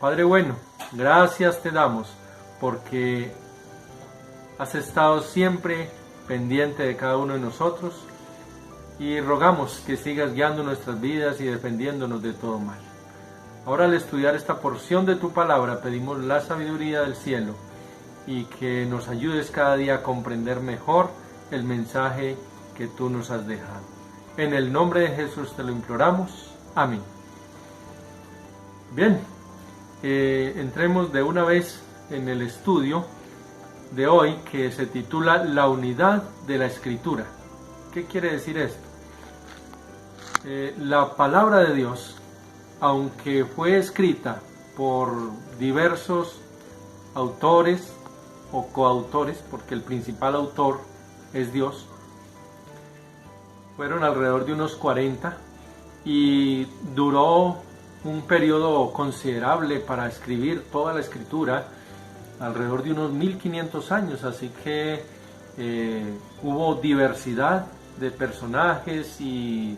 Padre bueno, gracias te damos porque has estado siempre pendiente de cada uno de nosotros y rogamos que sigas guiando nuestras vidas y defendiéndonos de todo mal. Ahora, al estudiar esta porción de tu palabra, pedimos la sabiduría del cielo y que nos ayudes cada día a comprender mejor el mensaje que tú nos has dejado. En el nombre de Jesús te lo imploramos. Amén. Bien, entremos de una vez en el estudio de hoy, que se titula La unidad de la Escritura. ¿Qué quiere decir esto? La palabra de Dios, aunque fue escrita por diversos autores o coautores, porque el principal autor es Dios, fueron alrededor de unos 40 y duró un periodo considerable para escribir toda la Escritura, alrededor de unos 1500 años, así que hubo diversidad de personajes y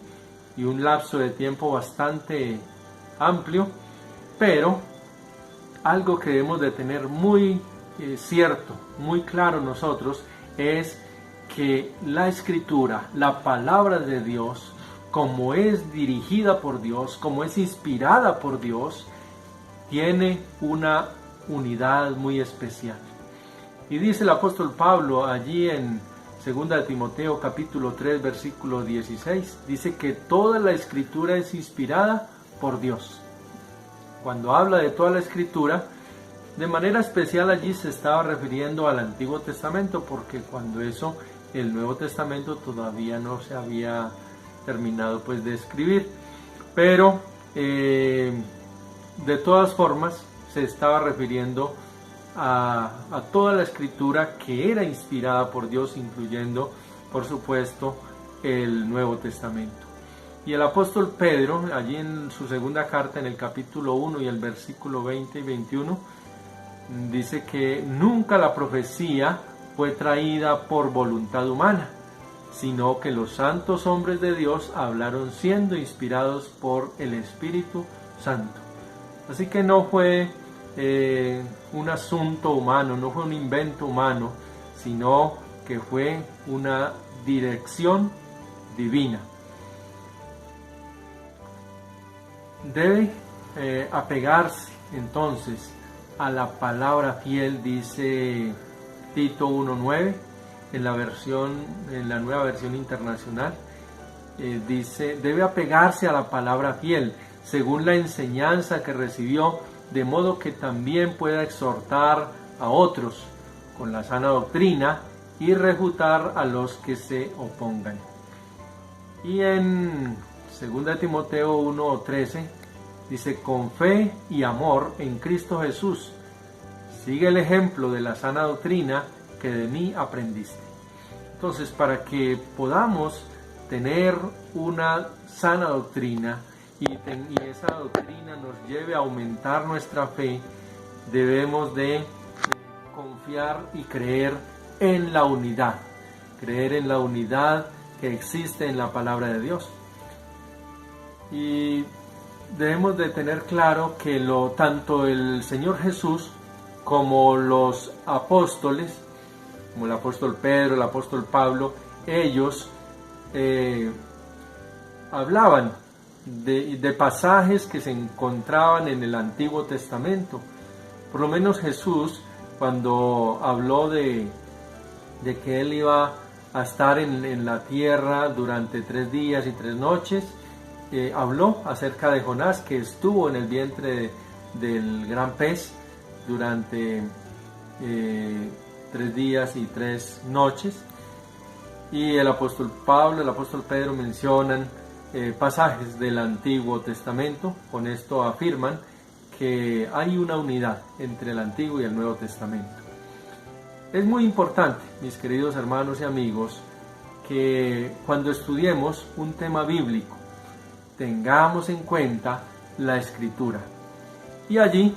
un lapso de tiempo bastante amplio, pero algo que debemos de tener muy cierto, muy claro nosotros, es que la Escritura, la palabra de Dios, como es dirigida por Dios, como es inspirada por Dios, tiene una unidad muy especial. Y dice el apóstol Pablo allí en 2 Timoteo capítulo 3 versículo 16, dice que toda la Escritura es inspirada por Dios. Cuando habla de toda la Escritura, de manera especial allí se estaba refiriendo al Antiguo Testamento, porque cuando el Nuevo Testamento todavía no se había terminado pues de escribir, pero de todas formas se estaba refiriendo a toda la Escritura que era inspirada por Dios, incluyendo por supuesto el Nuevo Testamento. Y el apóstol Pedro, allí en su segunda carta, en el capítulo 1 y el versículo 20 y 21, dice que nunca la profecía fue traída por voluntad humana, sino que los santos hombres de Dios hablaron siendo inspirados por el Espíritu Santo. Así que no fue un asunto humano, no fue un invento humano, sino que fue una dirección divina. Debe apegarse entonces a la palabra fiel, dice Tito 1:9 en la nueva versión internacional. Dice, debe apegarse a la palabra fiel, según la enseñanza que recibió, de modo que también pueda exhortar a otros con la sana doctrina y refutar a los que se opongan. Y en 2 Timoteo 1:13 dice, con fe y amor en Cristo Jesús, sigue el ejemplo de la sana doctrina que de mí aprendiste. Entonces, para que podamos tener una sana doctrina y esa doctrina nos lleve a aumentar nuestra fe, debemos de confiar y creer en la unidad que existe en la palabra de Dios. Y debemos de tener claro que tanto el Señor Jesús como los apóstoles, como el apóstol Pedro, el apóstol Pablo, ellos hablaban de pasajes que se encontraban en el Antiguo Testamento. Por lo menos Jesús, cuando habló de que Él iba a estar en la tierra durante 3 días y 3 noches, habló acerca de Jonás, que estuvo en el vientre del gran pez durante 3 días y 3 noches. Y el apóstol Pablo, el apóstol Pedro mencionan pasajes del Antiguo Testamento. Con esto afirman que hay una unidad entre el Antiguo y el Nuevo Testamento. Es muy importante, mis queridos hermanos y amigos, que cuando estudiemos un tema bíblico tengamos en cuenta la Escritura. Y allí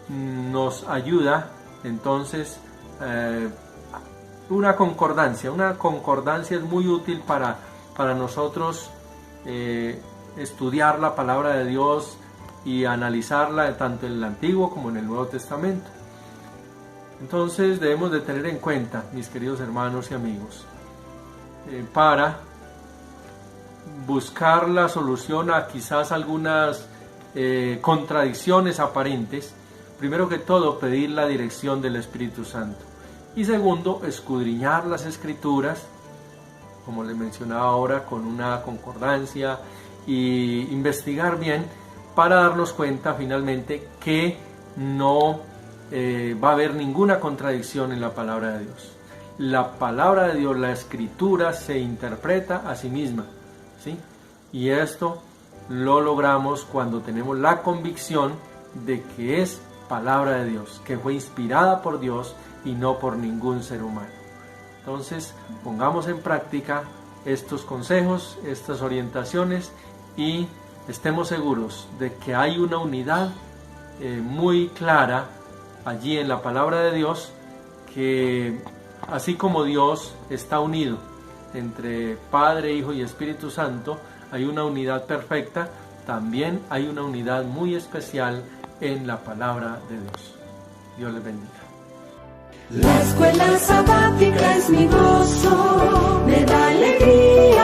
nos ayuda entonces una concordancia. Una concordancia es muy útil para nosotros estudiar la palabra de Dios y analizarla tanto en el Antiguo como en el Nuevo Testamento. Entonces debemos de tener en cuenta, mis queridos hermanos y amigos, para buscar la solución a quizás algunas contradicciones aparentes, primero que todo pedir la dirección del Espíritu Santo y segundo escudriñar las Escrituras, como les mencionaba ahora, con una concordancia y investigar bien para darnos cuenta finalmente que no va a haber ninguna contradicción en la palabra de Dios. La palabra de Dios, la Escritura, se interpreta a sí misma, ¿sí? Y esto lo logramos cuando tenemos la convicción de que es palabra de Dios, que fue inspirada por Dios y no por ningún ser humano. Entonces, pongamos en práctica estos consejos, estas orientaciones y estemos seguros de que hay una unidad muy clara allí en la palabra de Dios, que así como Dios está unido entre Padre, Hijo y Espíritu Santo, hay una unidad perfecta, también hay una unidad muy especial en la palabra de Dios. Dios les bendiga. La escuela sabática es mi gozo, me da alegría.